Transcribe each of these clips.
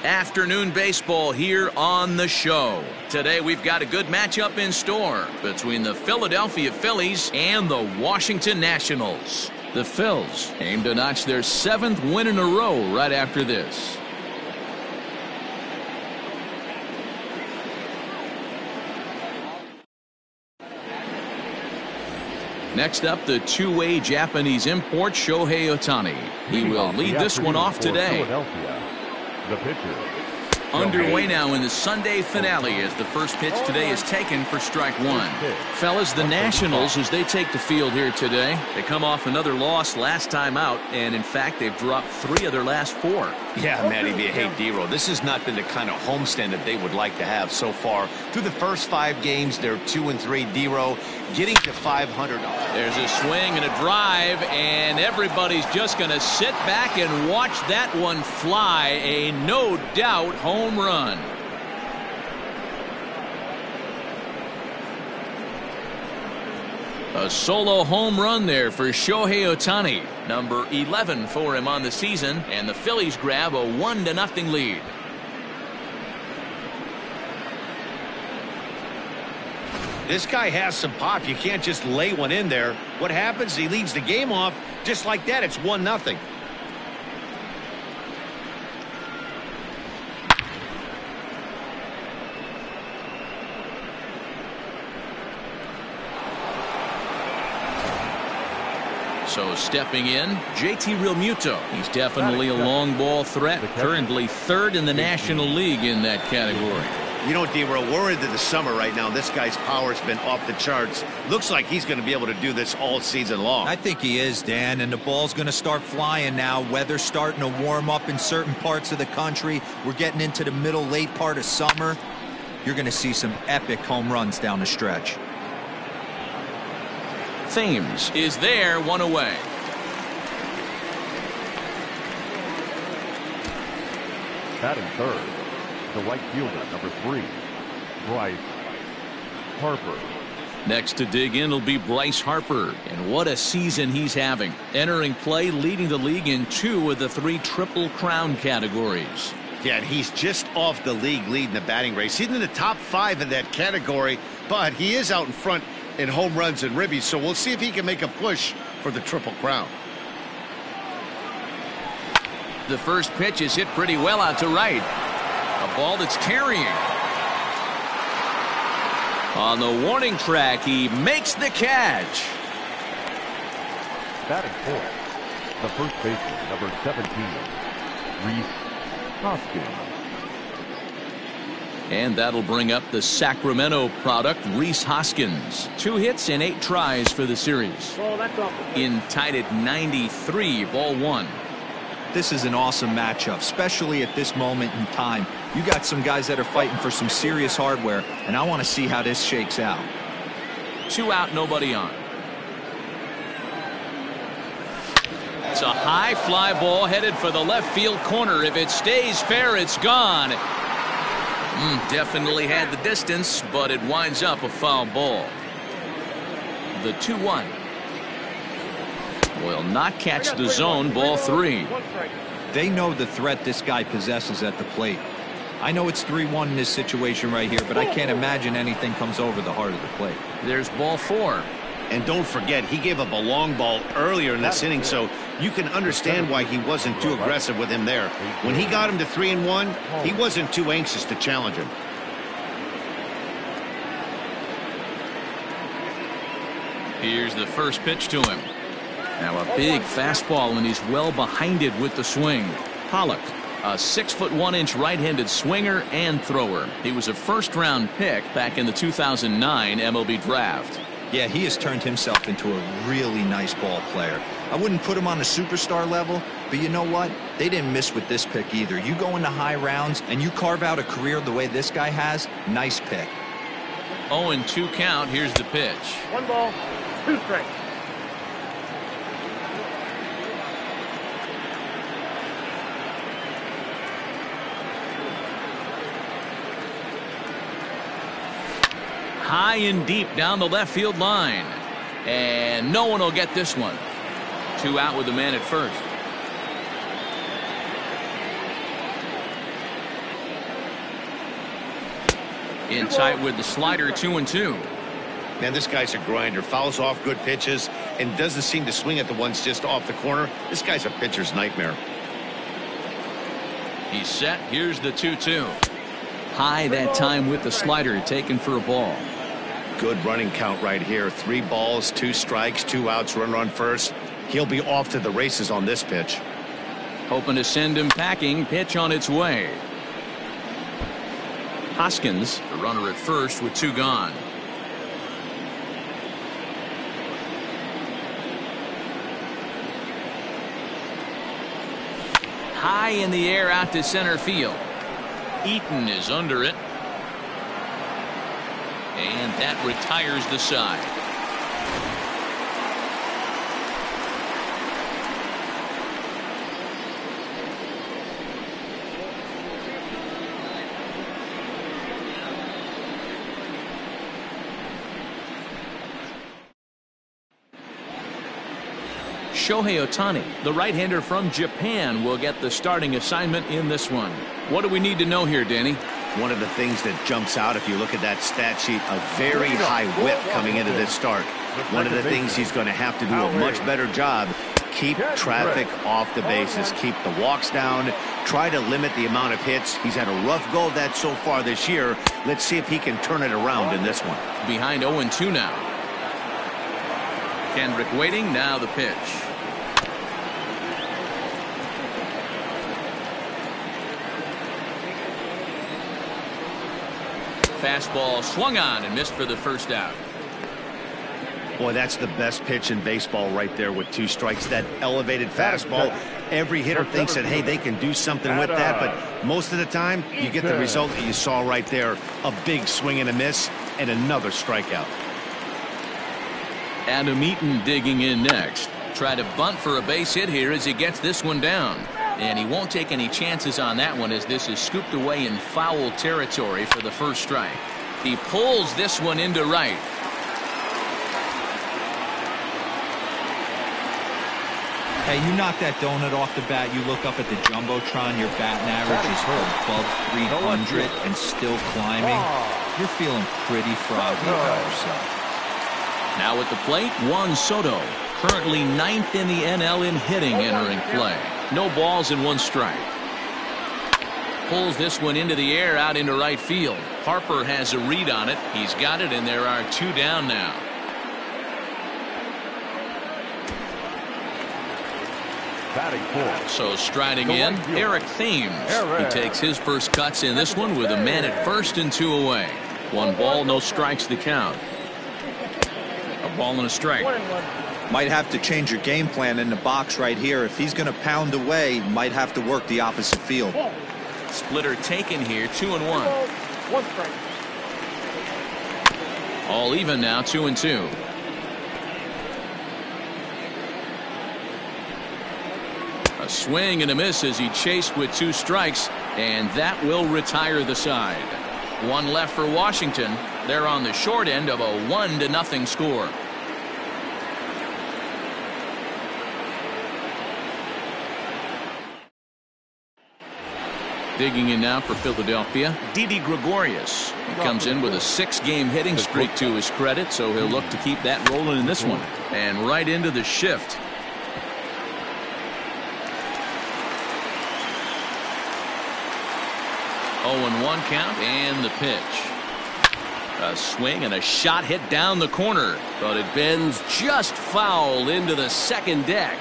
Afternoon baseball here on the show. Today we've got a good matchup in store between the Philadelphia Phillies and the Washington Nationals. The Phils aim to notch their 7th win in a row right after this. Next up, the two-way Japanese import Shohei Ohtani. He will lead this one off today. The pitcher. Underway now in the Sunday finale as the first pitch today is taken for strike one. Fellas, the Nationals, as they take the field here today, they come off another loss last time out, and in fact they've dropped 3 of their last 4. Yeah, Matty, hey, D-Roll, this has not been the kind of homestand that they would like to have so far. Through the first 5 games, they're 2-3. D-Roll getting to 500. There's a swing and a drive, and everybody's just going to sit back and watch that one fly. A no doubt home run. A solo home run there for Shohei Ohtani. Number 11 for him on the season, and the Phillies grab a 1-0 lead. This guy has some pop. You can't just lay one in there. What happens? He leads the game off just like that. It's 1-0. So stepping in, JT Rilmuto. He's definitely a long ball threat. Currently 3rd in the National League in that category. You know, D-Roll, we're into the summer right now. This guy's power's been off the charts. Looks like he's going to be able to do this all season long. I think he is, Dan, and the ball's going to start flying now. Weather's starting to warm up in certain parts of the country. We're getting into the middle, late part of summer. You're going to see some epic home runs down the stretch. Thames is there, 1 away. Batting third, the right fielder, number 3, Bryce Harper. Next to dig in will be Bryce Harper, and what a season he's having. Entering play, leading the league in 2 of the 3 Triple Crown categories. Yeah, and he's just off the league leading the batting race. He's in the top 5 in that category, but he is out in front in home runs and ribbies, so we'll see if he can make a push for the Triple Crown. The first pitch is hit pretty well out to right. A ball that's carrying. On the warning track, he makes the catch. Batting fourth, the first baseman, number 17, Rhys Hoskins. And that'll bring up the Sacramento product, Rhys Hoskins. 2 hits and 8 tries for the series. In tied at 93, ball 1. This is an awesome matchup, especially at this moment in time. You got some guys that are fighting for some serious hardware, and I want to see how this shakes out. 2 out, nobody on. It's a high fly ball headed for the left field corner. If it stays fair, it's gone. Definitely had the distance, but it winds up a foul ball. The 2-1 will not catch the zone, ball 3. They know the threat this guy possesses at the plate. I know it's 3-1 in this situation right here, but I can't imagine anything comes over the heart of the plate. There's ball 4. And don't forget, he gave up a long ball earlier in this inning, so you can understand why he wasn't too aggressive with him there. When he got him to 3-1, he wasn't too anxious to challenge him. Here's the first pitch to him. Now a big fastball, and he's well behind it with the swing. Pollock, a 6'1" right-handed swinger and thrower. He was a first-round pick back in the 2009 MLB draft. Yeah, he has turned himself into a really nice ball player. I wouldn't put him on a superstar level, but you know what? They didn't miss with this pick either. You go into high rounds and you carve out a career the way this guy has, nice pick. 0-2 count. Here's the pitch. 1 ball, 2 strikes. High and deep down the left field line. And no one will get this one. 2 out with the man at first. In tight with the slider, 2-2. Man, this guy's a grinder. Fouls off good pitches and doesn't seem to swing at the ones just off the corner. This guy's a pitcher's nightmare. He's set. Here's the 2-2. High that time with the slider, taken for a ball. Good running count right here. 3 balls, 2 strikes, 2 outs, runner on first. He'll be off to the races on this pitch. Hoping to send him packing. Pitch on its way. Hoskins, the runner at first with 2 gone. High in the air out to center field. Eaton is under it. And that retires the side. Shohei Ohtani, the right-hander from Japan, will get the starting assignment in this one. What do we need to know here, Danny? One of the things that jumps out if you look at that stat sheet, a very high whip coming into this start. One of the things he's going to have to do a much better job, keep traffic off the bases, keep the walks down, try to limit the amount of hits. He's had a rough go of that so far this year. Let's see if he can turn it around in this one. Behind 0-2 now. Kendrick waiting, now the pitch. Fastball swung on and missed for the first out. Boy, that's the best pitch in baseball right there with 2 strikes. That elevated fastball. Every hitter thinks that, hey, they can do something with that, but most of the time you get the result that you saw right there. A big swing and a miss and another strikeout. Adam Eaton digging in next. Try to bunt for a base hit here as he gets this one down. And he won't take any chances on that one as this is scooped away in foul territory for the first strike. He pulls this one into right. Hey, you knock that donut off the bat, you look up at the Jumbotron, your batting average is above 300 and still climbing. You're feeling pretty froggy about yourself. Now at the plate, Juan Soto, currently 9th in the NL in hitting, entering play. No balls and 1 strike. Pulls this one into the air out into right field. Harper has a read on it. He's got it, and there are 2 down now. So striding in, Eric Thames. He takes his first cuts in this one with a man at first and 2 away. 1 ball, no strikes to count. A ball and a strike. Might have to change your game plan in the box right here. If he's going to pound away, might have to work the opposite field. Splitter taken here, 2-1. 1 strike. All even now, 2-2. A swing and a miss as he chased with 2 strikes, and that will retire the side. 1 left for Washington. They're on the short end of a 1-0 score. Digging in now for Philadelphia, Didi Gregorius. He comes in with a 6-game hitting streak to his credit, so he'll look to keep that rolling in this one. And right into the shift. Oh, 1 count and the pitch. A swing and a shot hit down the corner, but it bends just foul into the second deck.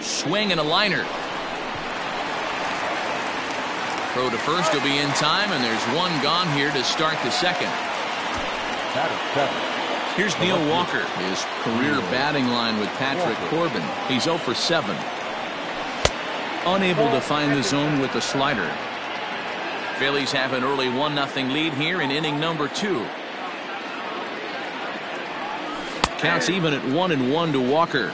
Swing and a liner. Throw to first will be in time, and there's 1 gone here to start the second. Here's Neil Walker, his career batting line with Patrick Corbin. He's 0 for 7. Unable to find the zone with the slider. Phillies have an early 1-0 lead here in inning number 2. Counts even at 1-1 to Walker.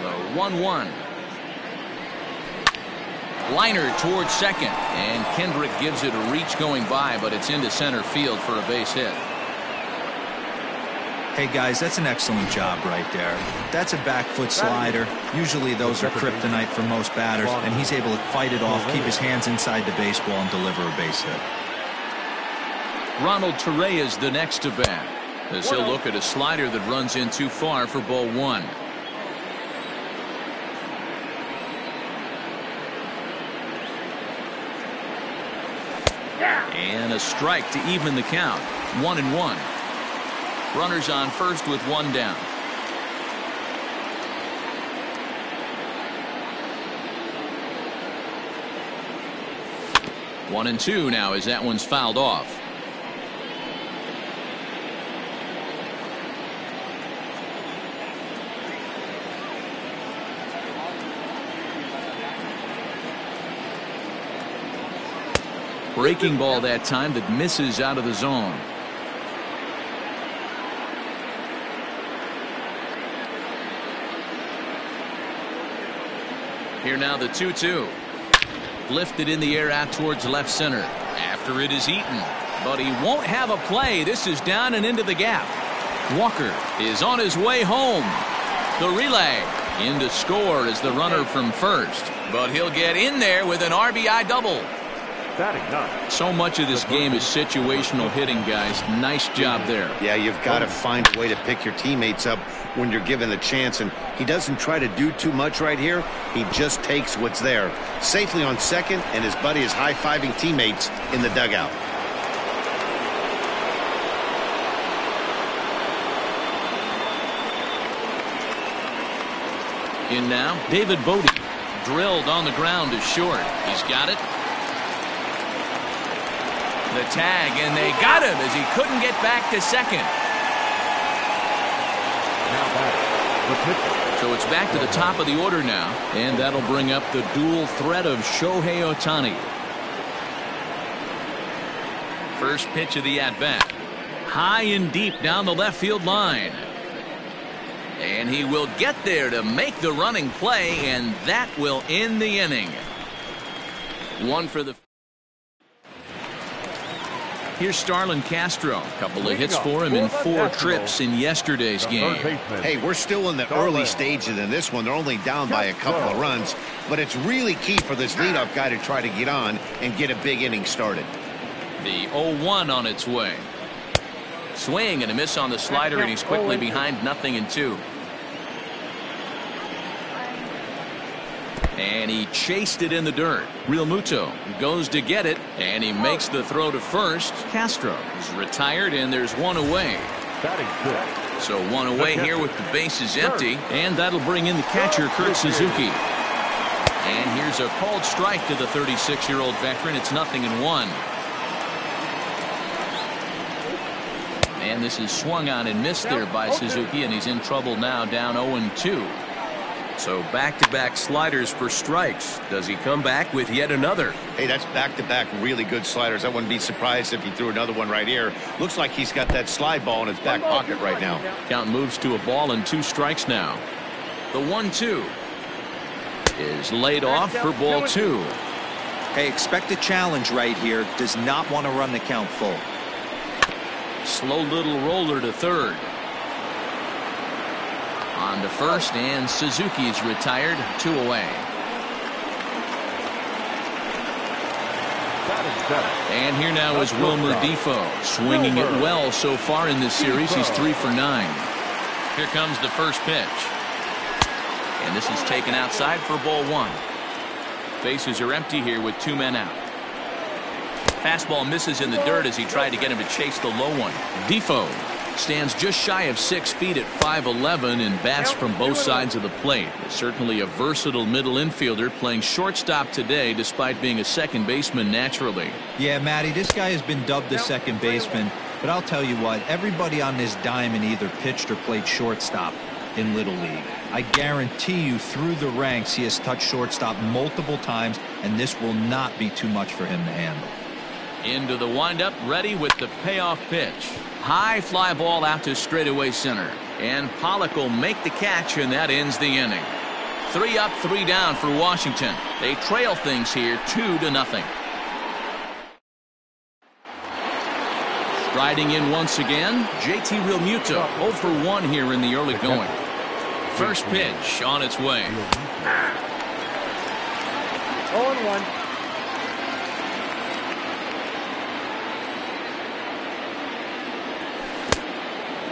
The 1-1. Liner towards second, and Kendrick gives it a reach going by, but it's into center field for a base hit. Hey guys, that's an excellent job right there. That's a back foot slider. Usually those are kryptonite for most batters, and he's able to fight it off, keep his hands inside the baseball, and deliver a base hit. Ronald Torreira is the next to bat, as he'll look at a slider that runs in too far for ball one. And a strike to even the count. 1-1. Runners on first with one down. One and two now as that one's fouled off. Breaking ball that time that misses out of the zone. Here now the 2-2. Lifted in the air out towards left center. After it is eaten. But he won't have a play. This is down and into the gap. Walker is on his way home. The relay in to score is the runner from first. But he'll get in there with an RBI double. So much of this game is situational hitting, guys. Nice job there. Yeah, you've got to find a way to pick your teammates up when you're given the chance, and he doesn't try to do too much right here. He just takes what's there. Safely on second, and his buddy is high-fiving teammates in the dugout. In now, David Bodie. Drilled on the ground to short. He's got it. The tag, and they got him as he couldn't get back to second. So it's back to the top of the order now, and that'll bring up the dual threat of Shohei Ohtani. First pitch of the at-bat. High and deep down the left field line. And he will get there to make the running play, and that will end the inning. One for the... Here's Starlin Castro. A couple of hits for him in 4 trips in yesterday's game. Hey, we're still in the early stages in this one. They're only down by a couple of runs, but it's really key for this leadoff guy to try to get on and get a big inning started. The 0-1 on its way. Swing and a miss on the slider, and he's quickly behind 0-2. And he chased it in the dirt. Rilmuto goes to get it, and he makes the throw to first. Castro is retired, and there's one away. So one away here with the bases empty, and that'll bring in the catcher, Kurt Suzuki. And here's a called strike to the 36-year-old veteran. It's 0-1. And this is swung on and missed there by Suzuki, and he's in trouble now, down 0-2. So back-to-back sliders for strikes. Does he come back with yet another? Hey, that's back-to-back really good sliders. I wouldn't be surprised if he threw another one right here. Looks like he's got that slide ball in his back pocket right now. Count moves to a ball and 2 strikes now. The 1-2 is laid off for ball 2. Hey, expect a challenge right here. Does not want to run the count full. Slow little roller to third. On to first, and Suzuki's retired. 2 away. And here now is Wilmer Defoe, swinging it well so far in this series. He's 3 for 9. Here comes the first pitch. And this is taken outside for ball 1. Bases are empty here with 2 men out. Fastball misses in the dirt as he tried to get him to chase the low one. Defoe stands just shy of 6 feet at 5'11" and bats from both sides of the plate. Certainly a versatile middle infielder, playing shortstop today despite being a second baseman naturally. Yeah, Matty, this guy has been dubbed the second baseman, but I'll tell you what, everybody on this diamond either pitched or played shortstop in Little League. I guarantee you through the ranks he has touched shortstop multiple times, and this will not be too much for him to handle. Into the windup, ready with the payoff pitch. High fly ball out to straightaway center. And Pollock will make the catch, and that ends the inning. 3 up, 3 down for Washington. They trail things here 2-0. Riding in once again, JT Rilmuto, 0 for 1 here in the early going. First pitch on its way. 0-1.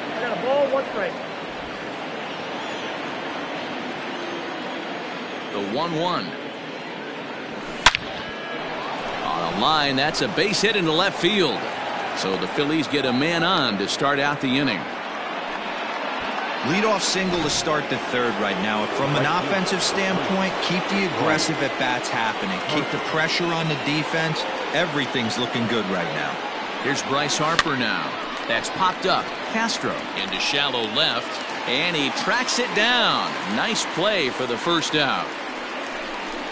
I got a ball, 1 strike. The 1-1. On a line, that's a base hit into left field. So the Phillies get a man on to start out the inning. Leadoff single to start the third right now. From an offensive standpoint, keep the aggressive at-bats happening. Keep the pressure on the defense. Everything's looking good right now. Here's Bryce Harper now. That's popped up. Castro into shallow left, and he tracks it down. Nice play for the first out.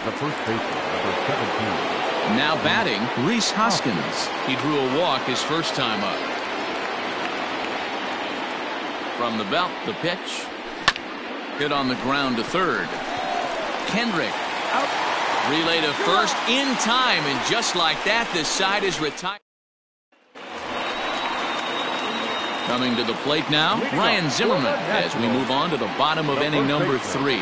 The first baseman, number 17. Now batting, Rhys Hoskins. He drew a walk his first time up. From the belt, the pitch. Hit on the ground to third. Kendrick. Out. Relay to first in time, and just like that, this side is retired. Coming to the plate now, Ryan Zimmerman, as we move on to the bottom of inning number 3.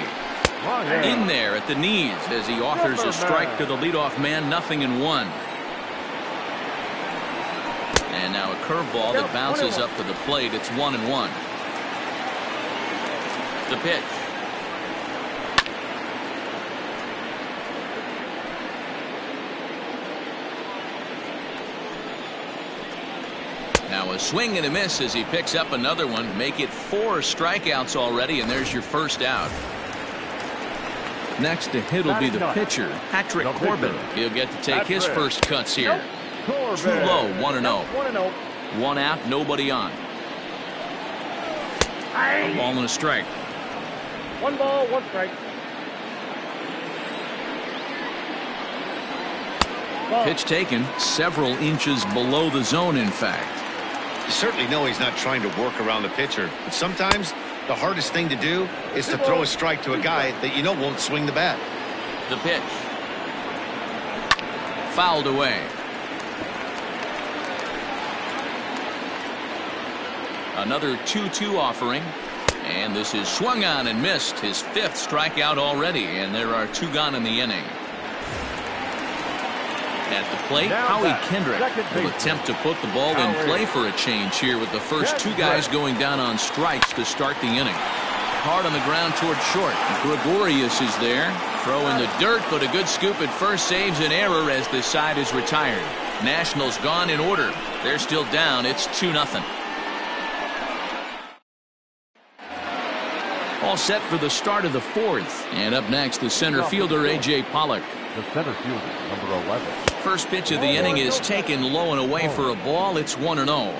In there at the knees as he offers a strike to the leadoff man, 0-1. And now a curveball that bounces up to the plate. It's 1-1. The pitch. Now a swing and a miss as he picks up another one. Make it 4 strikeouts already, and there's your first out. Next to hit will be the pitcher, Patrick Corbin. He'll get to take his first cuts here. Too low, 1-0. 1 out, nobody on. A ball and a strike. 1 ball, 1 strike. Pitch taken several inches below the zone, in fact. You certainly know he's not trying to work around the pitcher, but sometimes the hardest thing to do is to throw a strike to a guy that you know won't swing the bat. The pitch. Fouled away. Another 2-2 offering. And this is swung on and missed. His 5th strikeout already, and there are 2 gone in the inning. At the plate, Howie Kendrick will attempt to put the ball in play for a change here with the first 2 guys going down on strikes to start the inning. Hard on the ground toward short. Gregorius is there. Throw in the dirt, but a good scoop at first saves an error as the side is retired. Nationals gone in order. They're still down. It's 2-0. All set for the start of the 4th. And up next, the center fielder, A.J. Pollock. The center fielder, number 11. First pitch of the inning is taken low and away for a ball. It's 1-0.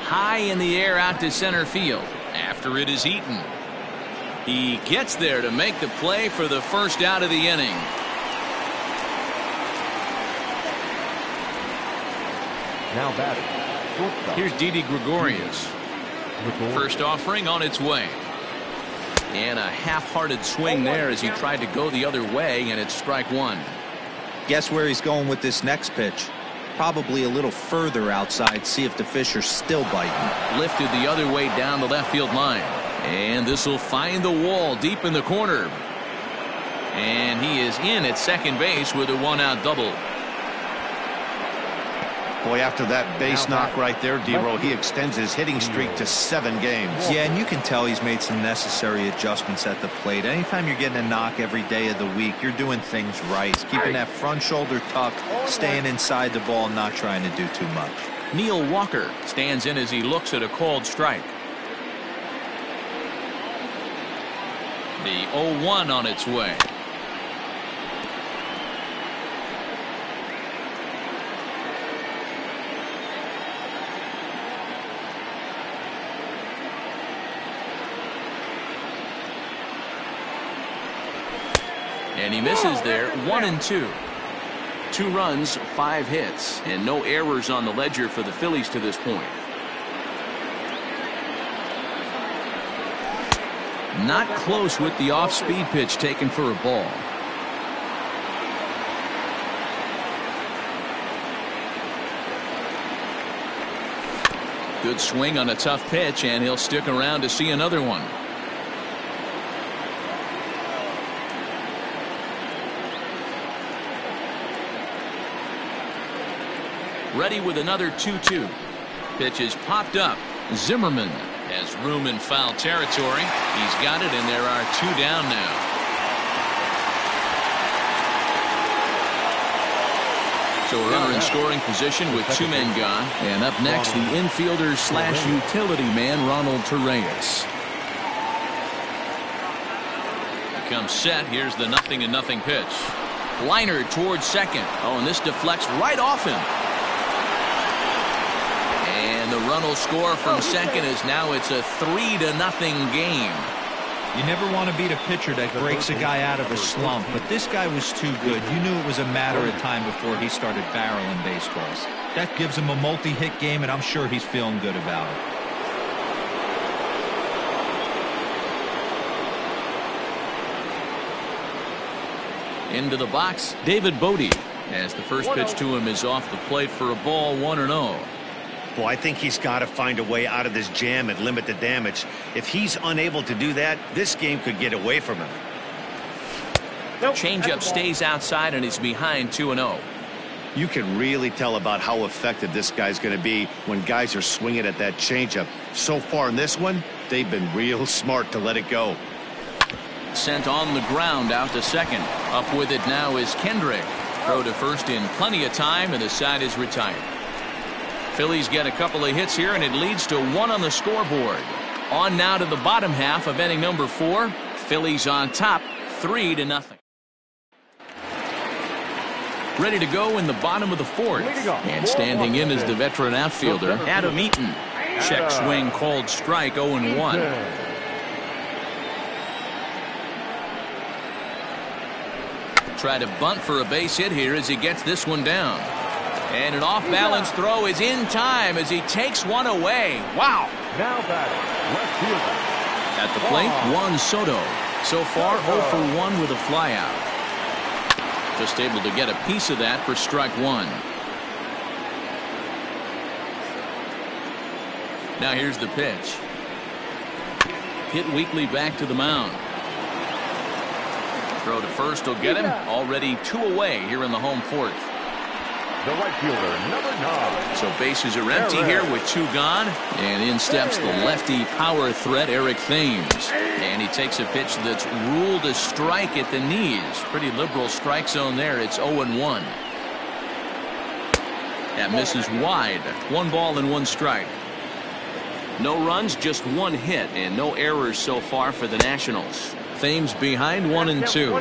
High in the air out to center field after it is eaten. He gets there to make the play for the first out of the inning. Now batting, shortstop. Here's Didi Gregorius. First offering on its way. And a half-hearted swing there as he tried to go the other way, and it's strike 1. Guess where he's going with this next pitch? Probably a little further outside. See if the fish are still biting. Lifted the other way down the left field line. And this will find the wall deep in the corner. And he is in at second base with a 1-out double. Boy, after that base knock right there, D-Row, he extends his hitting streak to 7 games. Yeah, and you can tell he's made some necessary adjustments at the plate. Anytime you're getting a knock every day of the week, you're doing things right. Keeping that front shoulder tucked, staying inside the ball, not trying to do too much. Neil Walker stands in as he looks at a called strike. The 0-1 on its way. And he misses there. 1-2. 2 runs, 5 hits, and no errors on the ledger for the Phillies to this point. Not close with the off-speed pitch taken for a ball. Good swing on a tough pitch, and he'll stick around to see another one. Ready with another 2-2. Pitch is popped up. Zimmerman has room in foul territory. He's got it, and there are 2 down now. So a runner in scoring position with 2 men gone. And up next, the infielder slash utility man, Ronald Torreira. He comes set. Here's the 0-0 pitch. Liner towards second. Oh, and this deflects right off him. And the run will score from second as now it's a 3-0 game. You never want to beat a pitcher that breaks a guy out of a slump, but this guy was too good. You knew it was a matter of time before he started barreling baseballs. That gives him a multi-hit game, and I'm sure he's feeling good about it. Into the box, David Bodie, as the first pitch to him is off the plate for a ball, 1-0. Well, I think he's got to find a way out of this jam and limit the damage. If he's unable to do that, this game could get away from him. Changeup stays outside, and he's behind 2-0. You can really tell about how effective this guy's going to be when guys are swinging at that changeup. So far in this one, they've been real smart to let it go. Sent on the ground out to second. Up with it now is Kendrick. Throw to first in plenty of time, and the side is retired. Phillies get a couple of hits here, and it leads to 1 on the scoreboard. On now to the bottom half of inning number 4. Phillies on top, 3-0. Ready to go in the bottom of the 4th. And standing in is the veteran outfielder, Adam Eaton. Check swing called strike, 0-1. Try to bunt for a base hit here as he gets this one down. And an off-balance throw is in time as he takes one away. Wow. Now batting, left fielder. At the plate, Juan Soto. So far, 0 for 1 with a flyout. Just able to get a piece of that for strike 1. Now here's the pitch. Hit weakly back to the mound. Throw to first will get him. Already 2 away here in the home 4th. The right fielder, number 9. So bases are empty here with 2 gone. And in steps the lefty power threat, Eric Thames. And he takes a pitch that's ruled a strike at the knees. Pretty liberal strike zone there. It's 0-1. That misses wide. 1 ball and 1 strike. No runs, just 1 hit, and no errors so far for the Nationals. Thames behind 1-2.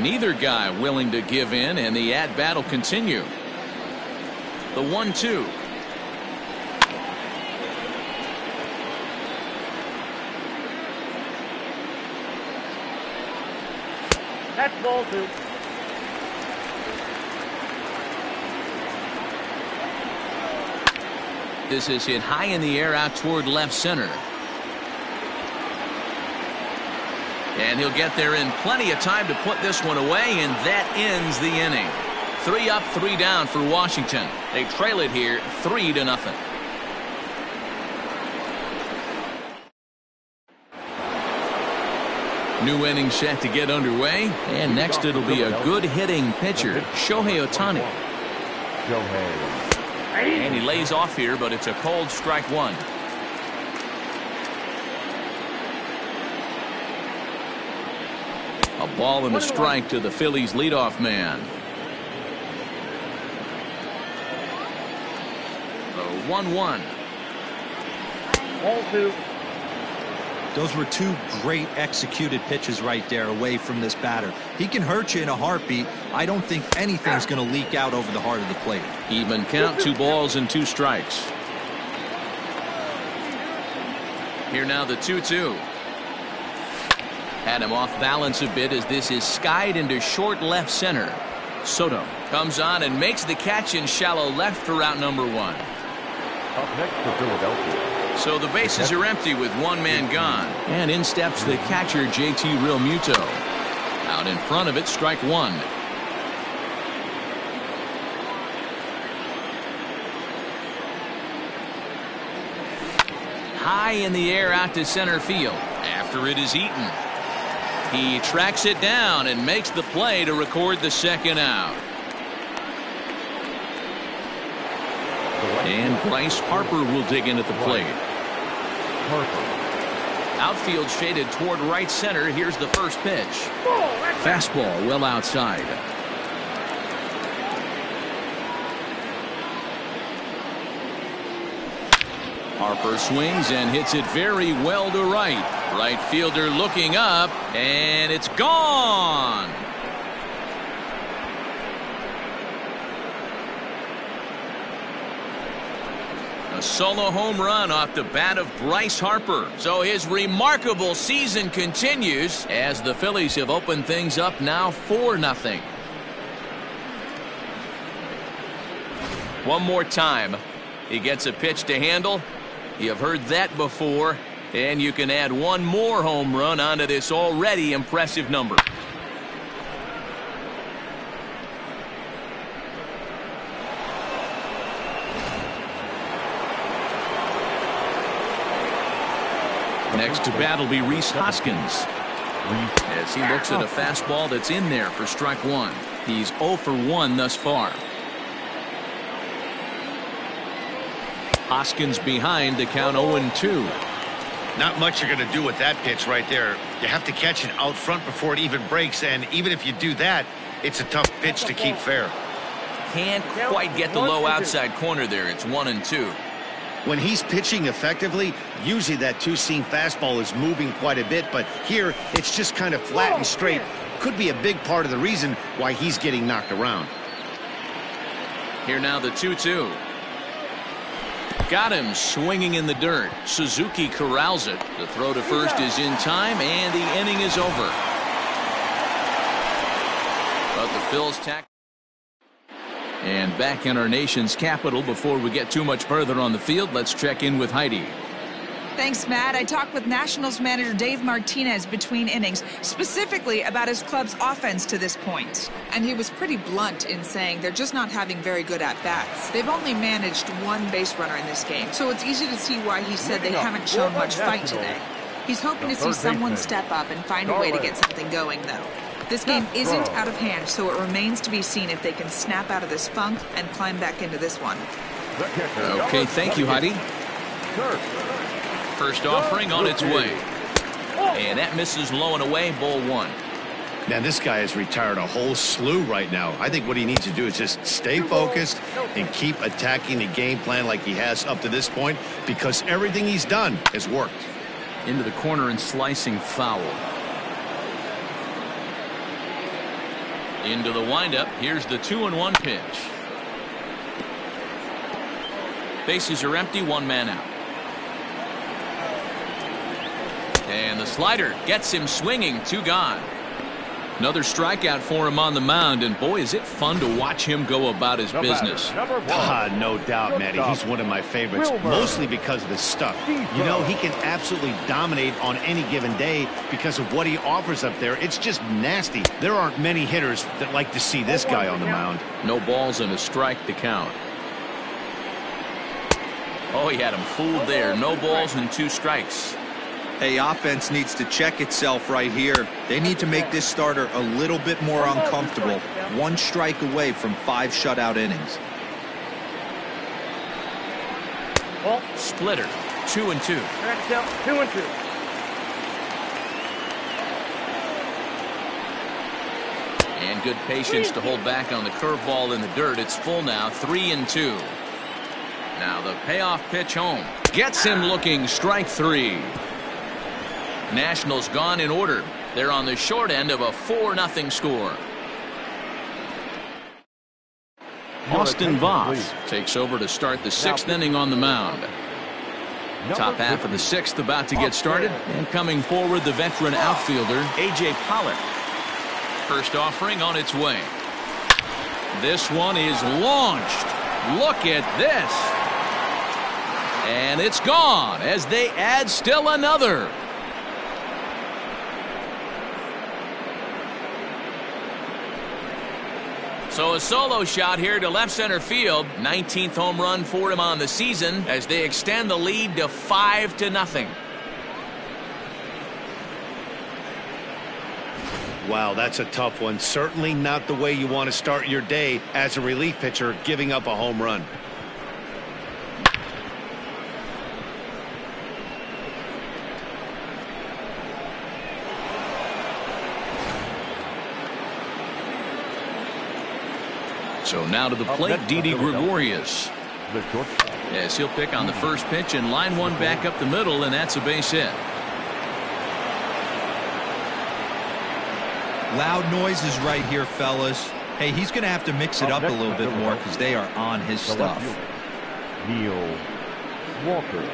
Neither guy willing to give in, and the at-bat will continue. The 1-2. That's ball 2. This is hit high in the air out toward left center. And he'll get there in plenty of time to put this one away, and that ends the inning. 3 up, 3 down for Washington. They trail it here 3-0. New inning set to get underway, and next it'll be a good hitting pitcher, Shohei Ohtani. And he lays off here, but it's a cold strike 1. A ball and a strike to the Phillies leadoff man. The 1-1. Ball 2. Those were 2 great executed pitches right there away from this batter. He can hurt you in a heartbeat. I don't think anything's going to leak out over the heart of the plate. Even count, 2 balls and 2 strikes. Here now the 2-2. Had him off balance a bit as this is skied into short left center. Soto comes on and makes the catch in shallow left for out number 1. Up next for Philadelphia. So the bases are empty with 1 man gone. And in steps the catcher, JT Rilmuto. Out in front of it, strike one. High in the air out to center field after it is eaten. He tracks it down and makes the play to record the second out. And Bryce Harper will dig in at the plate. Outfield shaded toward right center. Here's the first pitch. Fastball well outside. Harper swings and hits it very well to right. Right fielder looking up, and it's gone. A solo home run off the bat of Bryce Harper. So his remarkable season continues as the Phillies have opened things up now 4-0. One more time. He gets a pitch to handle. You've heard that before, and you can add one more home run onto this already impressive number. Next to bat will be Rhys Hoskins as he looks at a fastball that's in there for strike one. He's 0 for 1 thus far. Hoskins behind to count 0-2. Not much you're going to do with that pitch right there. You have to catch it out front before it even breaks, and even if you do that, it's a tough pitch to keep fair. Can't quite get the low outside corner there. It's 1-2. When he's pitching effectively, usually that two-seam fastball is moving quite a bit, but here it's just kind of flat and straight. Could be a big part of the reason why he's getting knocked around. Here now the 2-2. Got him swinging in the dirt. Suzuki corrals it. The throw to first is in time, and the inning is over. But the Phils tack. And back in our nation's capital, before we get too much further on the field, let's check in with Heidi. Thanks, Matt. I talked with Nationals manager Dave Martinez between innings, specifically about his club's offense to this point. And he was pretty blunt in saying they're just not having very good at-bats. They've only managed one base runner in this game, so it's easy to see why he said they haven't shown much fight today. He's hoping to see someone step up and find a way to get something going, though. This game isn't out of hand, so it remains to be seen if they can snap out of this funk and climb back into this one. Okay, thank you, Heidi. First offering on its way. And that misses low and away, ball one. Man, this guy has retired a whole slew right now. I think what he needs to do is just stay focused and keep attacking the game plan like he has up to this point, because everything he's done has worked. Into the corner and slicing foul. Into the windup. Here's the 2-1 pitch. Bases are empty, one man out. And the slider gets him swinging, 2 gone. Another strikeout for him on the mound, and boy, is it fun to watch him go about his business. No doubt, Matty. He's one of my favorites, mostly because of his stuff. You know, he can absolutely dominate on any given day because of what he offers up there. It's just nasty. There aren't many hitters that like to see this guy on the mound. No balls and a strike to count. Oh, he had him fooled there. No balls and 2 strikes. Hey, offense needs to check itself right here. They need to make this starter a little bit more uncomfortable. 1 strike away from 5 shutout innings. Splitter, 2-2. 2-2. And good patience to hold back on the curveball in the dirt. It's full now, 3-2. Now the payoff pitch home. Gets him looking, strike 3. Nationals gone in order. They're on the short end of a 4-0 score. Austin Voth takes over to start the 6th inning on the mound. Top half of the 6th about to get started, and coming forward the veteran outfielder A.J. Pollock. First offering on its way. This one is launched. Look at this. And it's gone as they add still another. So a solo shot here to left center field. 19th home run for him on the season as they extend the lead to 5-0. Wow, that's a tough one. Certainly not the way you want to start your day as a relief pitcher, giving up a home run. So now to the plate, Didi Gregorius. Yes, he'll pick on the first pitch and line one back up the middle, and that's a base hit. Loud noises right here, fellas. Hey, he's going to have to mix it up a little bit more because they are on his stuff. Neil Walker.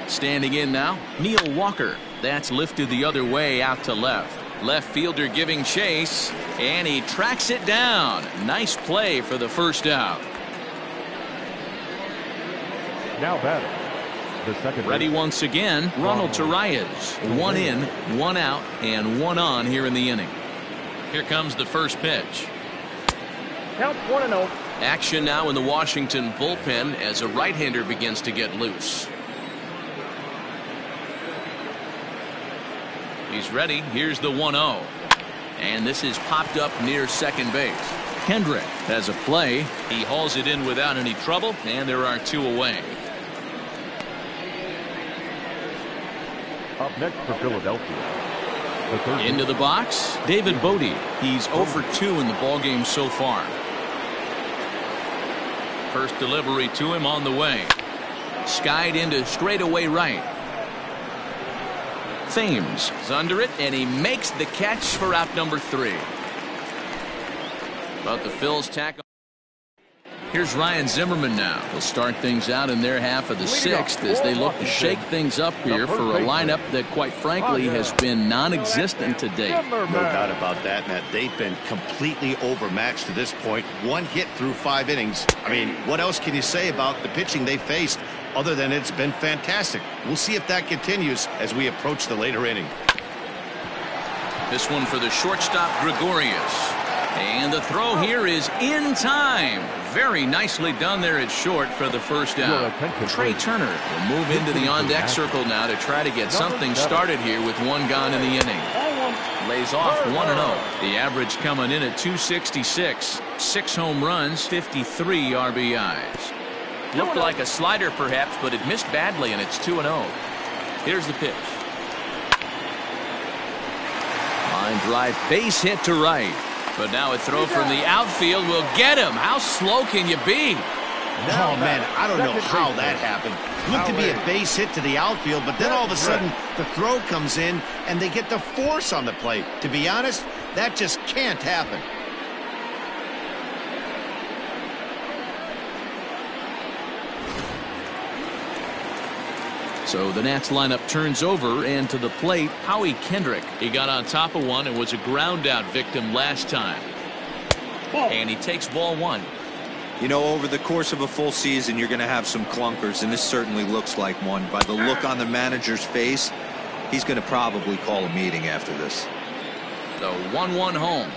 Standing in now, Neil Walker. That's lifted the other way out to left. Left fielder giving chase, and he tracks it down. Nice play for the first out. Now batting, the second. Ready once again, Ronald Torreira. One in, one out, and one on here in the inning. Here comes the first pitch. Count 1-0. Action now in the Washington bullpen as a right-hander begins to get loose. He's ready. Here's the 1-0. And this is popped up near second base. Kendrick has a play. He hauls it in without any trouble, and there are two away. Up next for Philadelphia. Into the box, David Bodie. He's 0 for 2 in the ballgame so far. First delivery to him on the way. Skied into straightaway right. Thames is under it, and he makes the catch for out number 3. But the Phils tack on. Here's Ryan Zimmerman now. He'll start things out in their half of the 6th as they look to shake things up here for a lineup that, quite frankly, has been non-existent to date. No doubt about that, Matt. They've been completely overmatched to this point. 1 hit through 5 innings. I mean, what else can you say about the pitching they faced other than it's been fantastic? We'll see if that continues as we approach the later inning. This one for the shortstop, Gregorius. And the throw here is in time. Very nicely done there at short for the first out. Trey Turner will move into the on-deck circle now to try to get something started here with 1 gone in the inning. Lays off 1-0. The average coming in at 266. 6 home runs, 53 RBIs. Looked like a slider perhaps, but it missed badly, and it's 2-0. Here's the pitch. Line drive, base hit to right. But now a throw from the outfield will get him. How slow can you be? Oh, man, I don't know how that happened. Looked to be a base hit to the outfield, but then all of a sudden the throw comes in and they get the force on the plate. To be honest, that just can't happen. So the Nats lineup turns over, and to the plate, Howie Kendrick. He got on top of one and was a ground out victim last time. And he takes ball 1. You know, over the course of a full season, you're going to have some clunkers, and this certainly looks like one. By the look on the manager's face, he's going to probably call a meeting after this. The 1-1 home.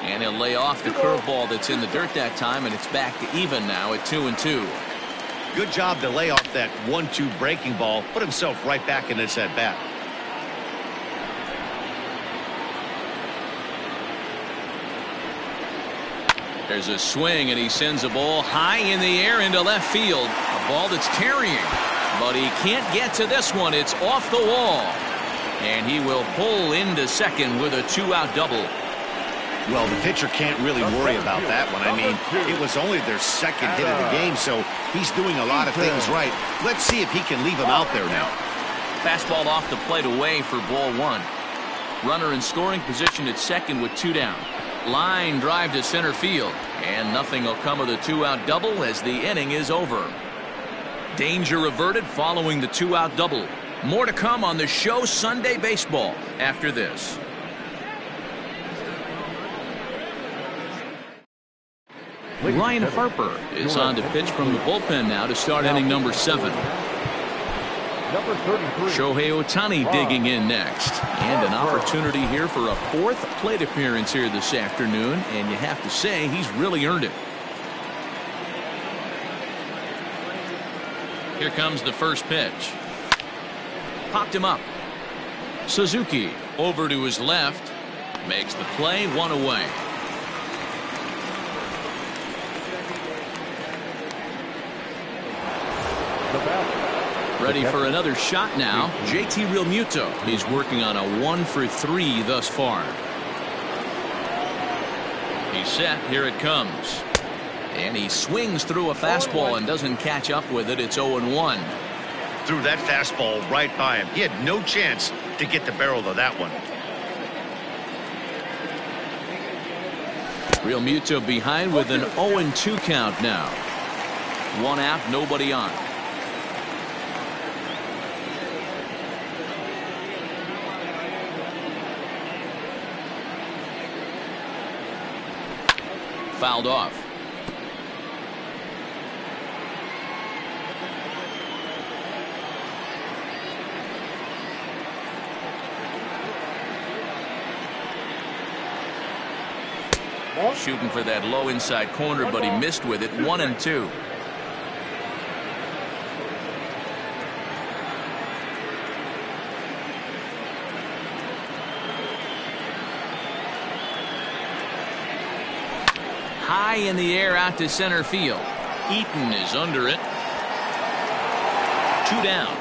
And he'll lay off the curveball that's in the dirt that time, and it's back to even now at 2-2. Good job to lay off that 1-2 breaking ball. Put himself right back in this at bat. There's a swing, and he sends a ball high in the air into left field. A ball that's carrying, but he can't get to this one. It's off the wall, and he will pull into second with a 2-out double. Well, the pitcher can't really worry about that one. I mean, it was only their second hit of the game, so he's doing a lot of things right. Let's see if he can leave him out there now. Fastball off the plate away for ball 1. Runner in scoring position at second with 2 down. Line drive to center field, and nothing will come of the 2-out double as the inning is over. Danger averted following the 2-out double. More to come on the show Sunday Baseball after this. Ryan Harper is on to pitch from the bullpen now to start inning number 7. Number 33. Shohei Ohtani digging in next. And an opportunity here for a 4th plate appearance here this afternoon. And you have to say he's really earned it. Here comes the first pitch. Popped him up. Suzuki over to his left. Makes the play, 1 away. Ready for another shot now. JT Rilmuto. He's working on a 1 for 3 thus far. He's set. Here it comes. And he swings through a fastball and doesn't catch up with it. It's 0-1. Threw that fastball right by him. He had no chance to get the barrel of that one. Rilmuto behind with an 0-2 count now. 1 out, nobody on. Fouled off. Shooting for that low inside corner, but he missed with it. 1-2. High in the air out to center field. Eaton is under it. 2 down.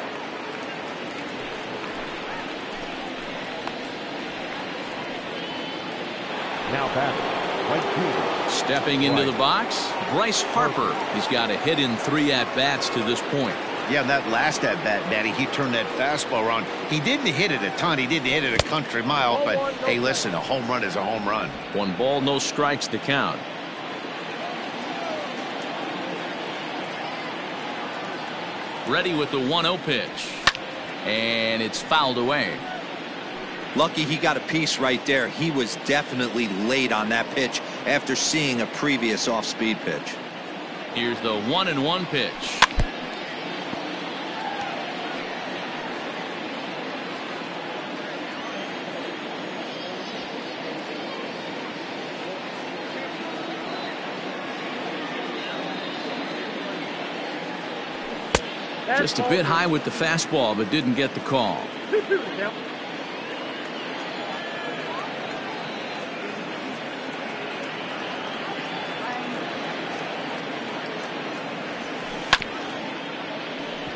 Now batting, right fielder. Stepping into the box, Bryce Harper. He's got a hit in 3 at-bats to this point. Yeah, that last at-bat, Daddy, he turned that fastball around. He didn't hit it a ton. He didn't hit it a country mile. But, hey, listen, a home run is a home run. 1 ball, no strikes to count. Ready with the 1-0 pitch. And it's fouled away. Lucky he got a piece right there. He was definitely late on that pitch after seeing a previous off-speed pitch. Here's the 1-1 pitch. Just a bit high with the fastball, but didn't get the call.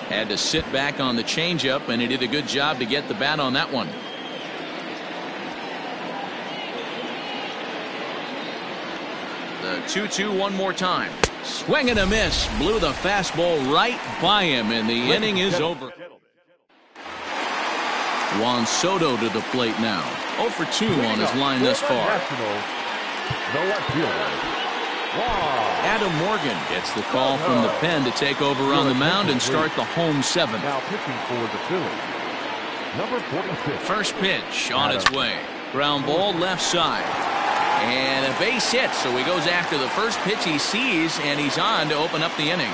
Had to sit back on the changeup, and he did a good job to get the bat on that one. The 2-2 one more time. Swing and a miss. Blew the fastball right by him, and the inning is over. Juan Soto to the plate now. 0 for 2 on his line thus far. Adam Morgan gets the call from the pen to take over on the mound and start the home 7th. Now pitching for the Phillies, number 46. First pitch on its way. Ground ball left side. And a base hit, so he goes after the first pitch he sees, and he's on to open up the inning.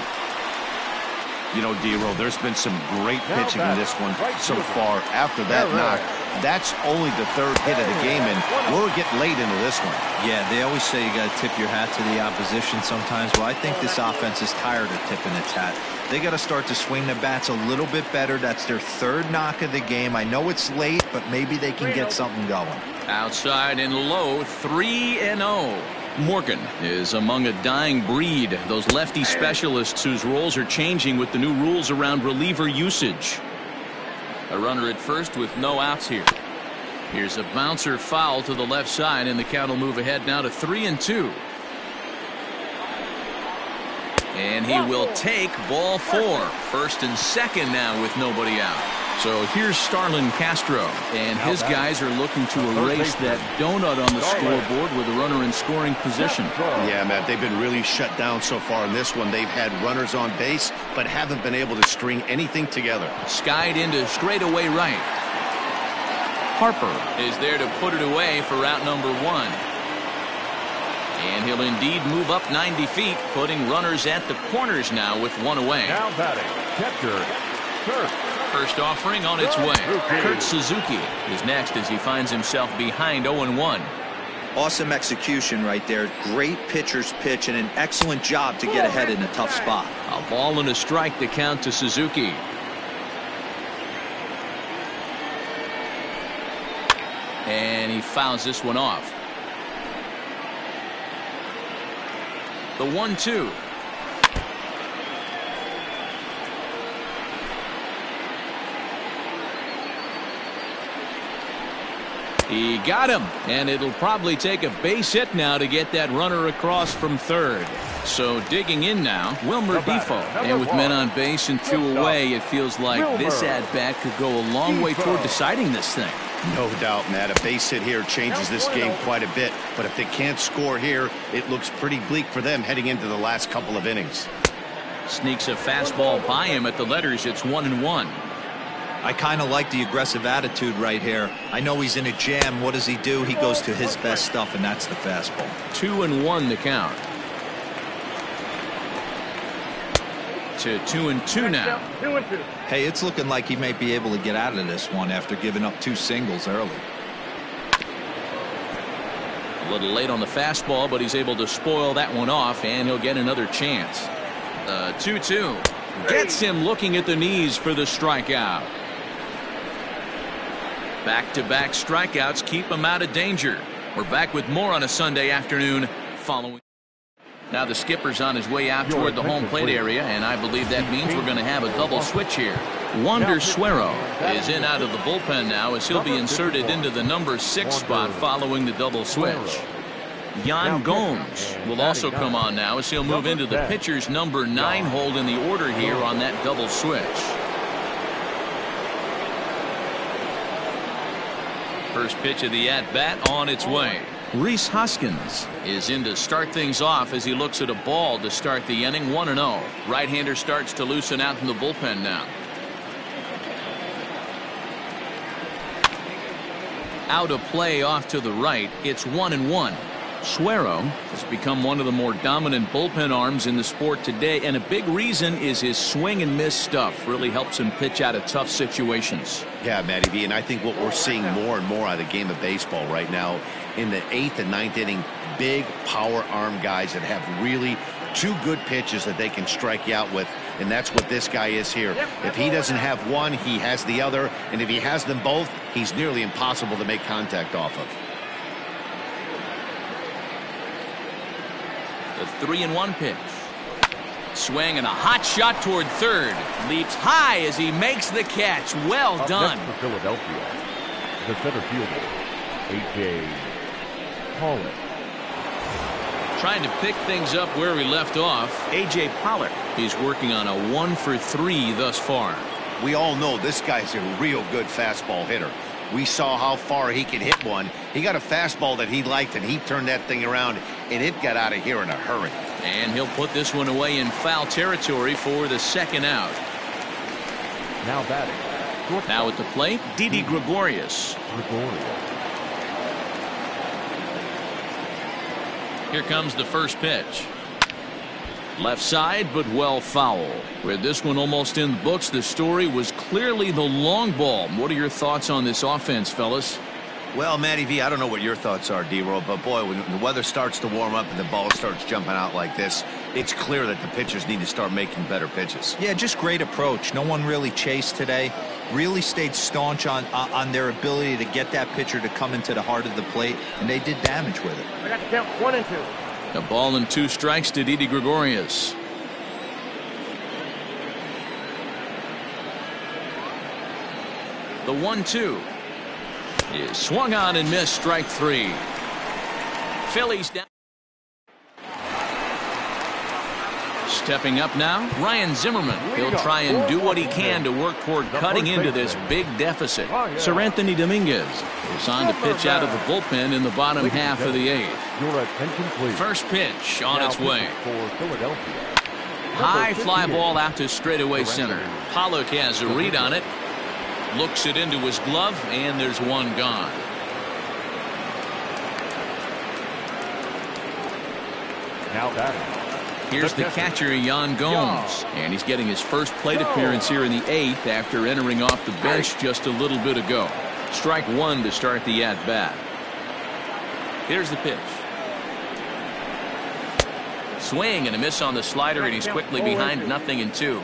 You know, D-Roll, there's been some great pitching in this one so far. After that knock, that's only the 3rd hit of the game, and we'll get late into this one. Yeah, they always say you got to tip your hat to the opposition sometimes. Well, I think this offense is tired of tipping its hat. They got to start to swing the bats a little bit better. That's their 3rd knock of the game. I know it's late, but maybe they can get something going. Outside and low, 3-0. Morgan is among a dying breed, those lefty specialists whose roles are changing with the new rules around reliever usage. A runner at first with no outs here. Here's a bouncer foul to the left side, and the count will move ahead now to 3-2. And he will take ball 4. 1st and 2nd now with nobody out. So here's Starlin Castro, and his guys are looking to erase that donut on the scoreboard with a runner in scoring position. Yeah, Matt, they've been really shut down so far in this one. They've had runners on base, but haven't been able to string anything together. Skied into straightaway right. Harper is there to put it away for out number 1. And he'll indeed move up 90 feet, putting runners at the corners now with one away. Now batting, catcher, Kurt. First offering on its way. Kurt Suzuki is next as he finds himself behind 0-1. Awesome execution right there. Great pitcher's pitch and an excellent job to get ahead in a tough spot. A ball and a strike to count to Suzuki. And he fouls this one off. The 1-2. He got him, and it'll probably take a base hit now to get that runner across from third. So digging in now, Wilmer Defoe. And with men on base and 2 away, it feels like this at-bat could go a long way toward deciding this thing. No doubt, Matt. A base hit here changes this game quite a bit. But if they can't score here, it looks pretty bleak for them heading into the last couple of innings. Sneaks a fastball by him at the letters. It's 1-1. I kind of like the aggressive attitude right here. I know he's in a jam. What does he do? He goes to his best stuff, and that's the fastball. 2-1 the count. To 2-2 now. 2-2. Hey, it's looking like he may be able to get out of this one after giving up 2 singles early. A little late on the fastball, but he's able to spoil that one off, and he'll get another chance. 2-2 gets him looking at the knees for the strikeout. Back-to-back strikeouts keep him out of danger. We're back with more on a Sunday afternoon following. Now the skipper's on his way out toward the home plate area, and I believe that means we're going to have a double switch here. Wander Suero is in out of the bullpen now as he'll be inserted into the number 6 spot following the double switch. Yan Gomes will also come on now as he'll move into the pitcher's number 9 hold in the order here on that double switch. First pitch of the at-bat on its way. Rhys Hoskins is in to start things off as he looks at a ball to start the inning. 1-0. Right-hander starts to loosen out in the bullpen now. Out of play off to the right. It's 1-1. Suero has become one of the more dominant bullpen arms in the sport today, and a big reason is his swing and miss stuff. Really helps him pitch out of tough situations. Yeah, Matty B, and I think what we're seeing more and more out of the game of baseball right now in the 8th and 9th inning, big power arm guys that have really 2 good pitches that they can strike you out with, and that's what this guy is here. If he doesn't have one, he has the other, and if he has them both, he's nearly impossible to make contact off of. The 3-1 pitch. Swing and a hot shot toward third. Leaps high as he makes the catch. Well done. Next for Philadelphia, the center fielder, A.J. Pollock. Trying to pick things up where we left off. A.J. Pollock. He's working on a 1 for 3 thus far. We all know this guy's a real good fastball hitter. We saw how far he could hit one. He got a fastball that he liked, and he turned that thing around, and it got out of here in a hurry. And he'll put this one away in foul territory for the second out. Now batting. Now at the plate, Didi Gregorius. Here comes the first pitch. Left side, but well foul. With this one almost in the books, the story was clearly the long ball. What are your thoughts on this offense, fellas? Well, Matty V, I don't know what your thoughts are, D-Roll, but boy, when the weather starts to warm up and the ball starts jumping out like this, it's clear that the pitchers need to start making better pitches. Yeah, just great approach. No one really chased today. Really stayed staunch on their ability to get that pitcher to come into the heart of the plate, and they did damage with it. I got to count 1-2. A ball and 2 strikes to Didi Gregorius. The 1-2 is swung on and missed. Strike 3. Phillies down. Stepping up now, Ryan Zimmerman. He'll try and do what he can to work toward cutting into this big deficit. Sir Anthony Dominguez is on to pitch out of the bullpen in the bottom half of the 8th. Your attention, please. First pitch on its way. For Philadelphia. High fly ball out to straightaway center. Pollock has a read on it. Looks it into his glove, and there's one gone. Now batting. Here's the catcher, Yan Gomes, and he's getting his first plate appearance here in the 8th after entering off the bench just a little bit ago. Strike one to start the at-bat. Here's the pitch. Swing and a miss on the slider, and he's quickly behind 0-2.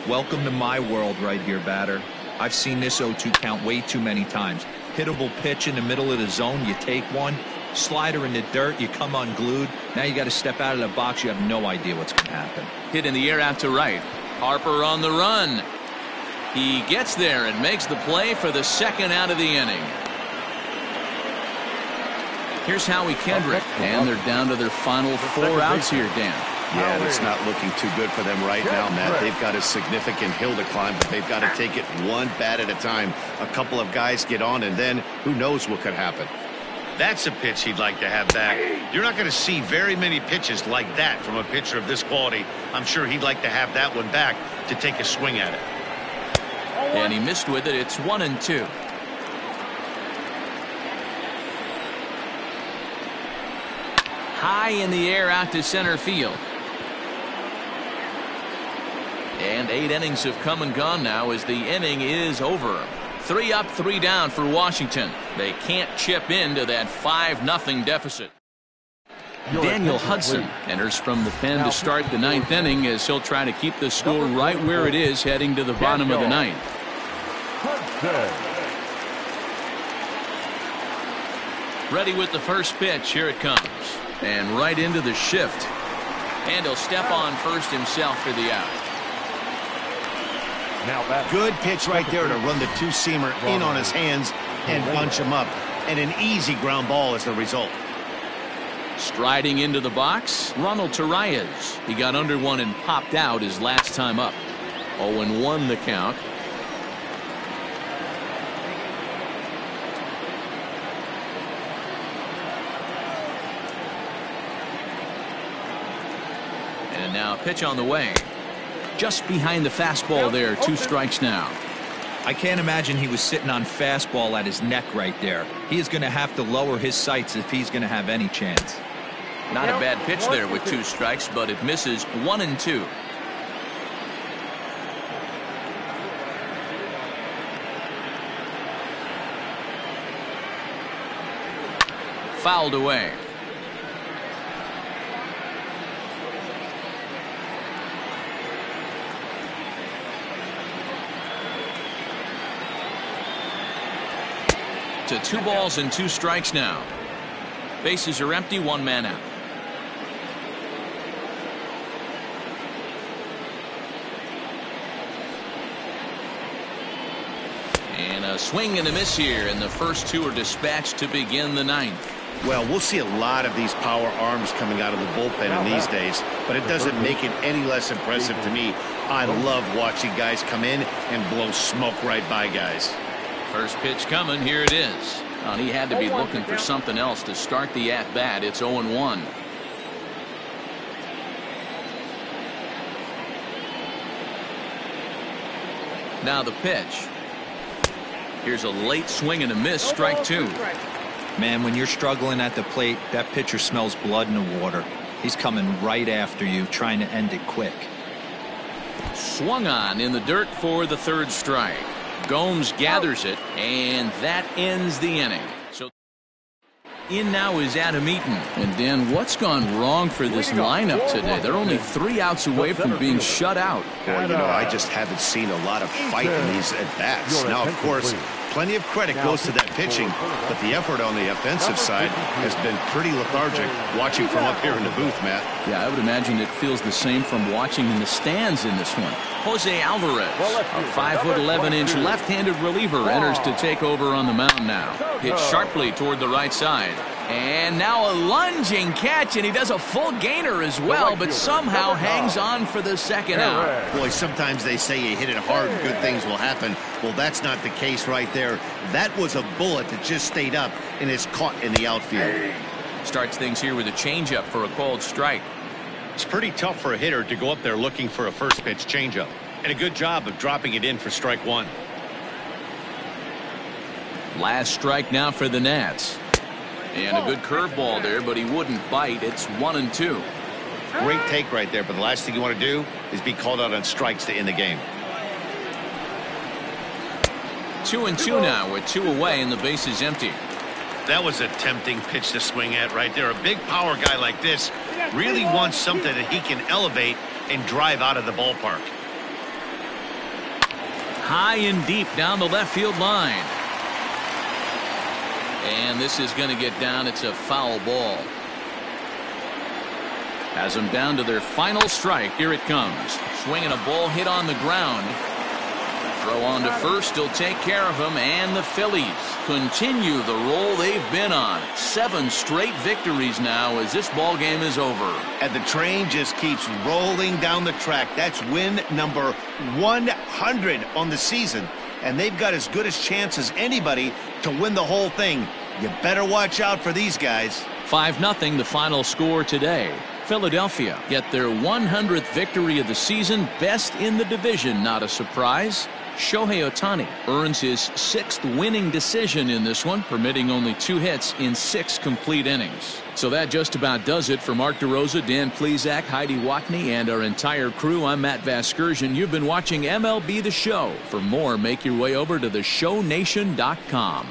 Welcome to my world right here, batter. I've seen this 0-2 count way too many times. Hittable pitch in the middle of the zone, you take one. Slider in the dirt, you come unglued. Now you got to step out of the box. You have no idea what's going to happen. Hit in the air out to right. Harper on the run. He gets there and makes the play for the second out of the inning. Here's Howie Kendrick, and they're down to their final 4 outs here, Dan. Yeah, and it's not looking too good for them right now, Matt. They've got a significant hill to climb, but they've got to take it one bat at a time. A couple of guys get on, and then who knows what could happen. That's a pitch he'd like to have back. You're not going to see very many pitches like that from a pitcher of this quality. I'm sure he'd like to have that one back to take a swing at it. And he missed with it. It's 1-2. High in the air out to center field. And 8 innings have come and gone now as the inning is over. 3 up, 3 down for Washington. They can't chip into that 5-0 deficit. Daniel Hudson enters from the pen to start the 9th inning as he'll try to keep the score right where it is heading to the bottom of the 9th. Ready with the first pitch. Here it comes. And right into the shift. And he'll step on first himself for the out. Good pitch right there to run the two-seamer in on his hands and bunch him up. And an easy ground ball as the result. Striding into the box, Ronald Torreira. He got under one and popped out his last time up. 0-1 the count. And now a pitch on the way. Just behind the fastball there. 2 strikes now. I can't imagine he was sitting on fastball at his neck right there. He is going to have to lower his sights if he's going to have any chance. Not a bad pitch there with 2 strikes, but it misses. 1-2. Fouled away. To 2 balls and 2 strikes now. Bases are empty, 1 man out. And a swing and a miss here, and the first 2 are dispatched to begin the 9th. Well, we'll see a lot of these power arms coming out of the bullpen in these days, but it doesn't make it any less impressive to me. I love watching guys come in and blow smoke right by guys. First pitch coming. Here it is. And he had to be looking for something else to start the at-bat. It's 0-1. Now the pitch. Here's a late swing and a miss. Strike 2. Man, when you're struggling at the plate, that pitcher smells blood in the water. He's coming right after you, trying to end it quick. Swung on in the dirt for the 3rd strike. Gomes gathers it, and that ends the inning. So in now is Adam Eaton. And Dan, what's gone wrong for this lineup today? They're only 3 outs away from being shut out. Boy, you know, I just haven't seen a lot of fight in these at-bats. Now, of course, plenty of credit goes to that pitching, but the effort on the offensive side has been pretty lethargic watching from up here in the booth, Matt. Yeah, I would imagine it feels the same from watching in the stands in this one. Jose Alvarez, a 5'11" left-handed reliever, enters to take over on the mound now. Hit sharply toward the right side. And now a lunging catch, and he does a full gainer as well, but somehow hangs on for the second out. Boy, sometimes they say you hit it hard, good things will happen. Well, that's not the case right there. That was a bullet that just stayed up and is caught in the outfield. Starts things here with a changeup for a called strike. It's pretty tough for a hitter to go up there looking for a first pitch changeup. And a good job of dropping it in for strike 1. Last strike now for the Nats. And a good curveball there, but he wouldn't bite. It's 1-2. Great take right there, but the last thing you want to do is be called out on strikes to end the game. 2-2 now with 2 away and the base is empty. That was a tempting pitch to swing at right there. A big power guy like this really wants something that he can elevate and drive out of the ballpark. High and deep down the left field line. And this is going to get down. It's a foul ball. Has them down to their final strike. Here it comes. Swinging a ball hit on the ground. Throw on to first. He'll take care of him. And the Phillies continue the roll they've been on. 7 straight victories now as this ball game is over. And the train just keeps rolling down the track. That's win number 100 on the season. And they've got as good a chance as anybody to win the whole thing. You better watch out for these guys. 5-0 the final score today. Philadelphia get their 100th victory of the season, best in the division. Not a surprise. Shohei Ohtani earns his 6th winning decision in this one, permitting only 2 hits in 6 complete innings. So that just about does it for Mark DeRosa, Dan Plesac, Heidi Watney, and our entire crew. I'm Matt Vasgersian. You've been watching MLB The Show. For more, make your way over to theshownation.com.